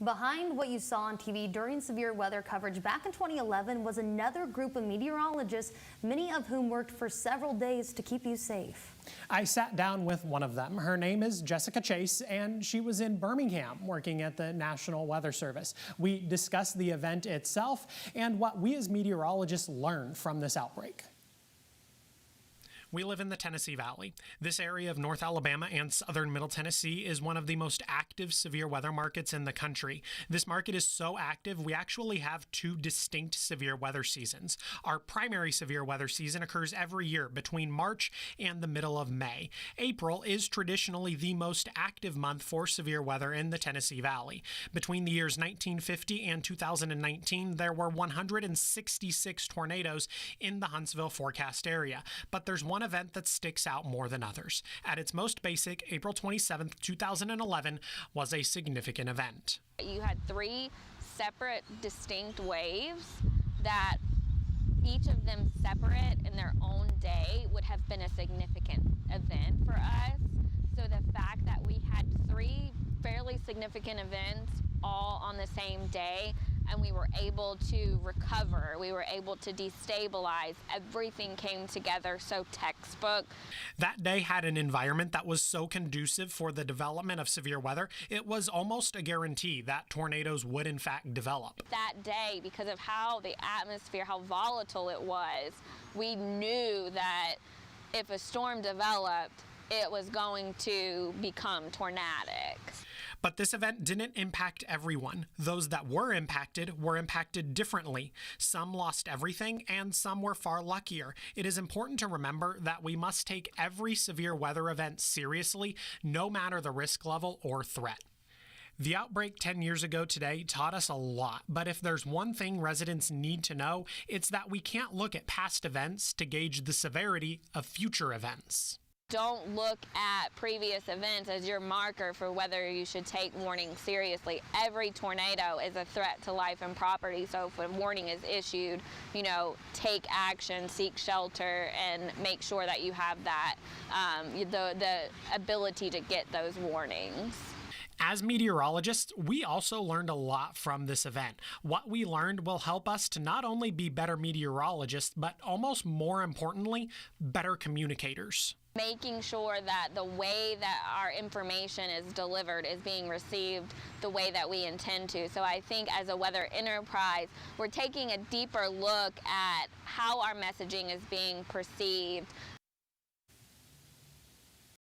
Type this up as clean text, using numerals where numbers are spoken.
Behind what you saw on TV during severe weather coverage back in 2011 was another group of meteorologists, many of whom worked for several days to keep you safe. I sat down with one of them. Her name is Jessica CHACE, and she was in Birmingham working at the National Weather Service. We discussed the event itself and what we as meteorologists learned from this outbreak. We live in the Tennessee Valley. This area of North Alabama and southern Middle Tennessee is one of the most active severe weather markets in the country. This market is so active, we actually have two distinct severe weather seasons. Our primary severe weather season occurs every year between March and the middle of May. April is traditionally the most active month for severe weather in the Tennessee Valley. Between the years 1950 and 2019, there were 166 tornadoes in the Huntsville forecast area. But there's one event that sticks out more than others. At its most basic, April 27, 2011 was a significant event. You had three separate, distinct waves that each of them separate in their own day would have been a significant event for us. So the fact that we had three fairly significant events all on the same day, and we were able to recover, we were able to destabilize, everything came together so textbook. That day had an environment that was so conducive for the development of severe weather, it was almost a guarantee that tornadoes would in fact develop. That day, because of how the atmosphere, how volatile it was, we knew that if a storm developed, it was going to become tornadic. But this event didn't impact everyone. Those that were impacted differently. Some lost everything, and some were far luckier. It is important to remember that we must take every severe weather event seriously, no matter the risk level or threat. The outbreak 10 years ago today taught us a lot, but if there's one thing residents need to know, it's that we can't look at past events to gauge the severity of future events. Don't look at previous events as your marker for whether you should take warning seriously. Every tornado is a threat to life and property, so if a warning is issued, take action, seek shelter, and make sure that you have that, the ability to get those warnings. As meteorologists, we also learned a lot from this event. What we learned will help us to not only be better meteorologists, but almost more importantly, better communicators. Making sure that the way that our information is delivered is being received the way that we intend to. So I think as a weather enterprise, we're taking a deeper look at how our messaging is being perceived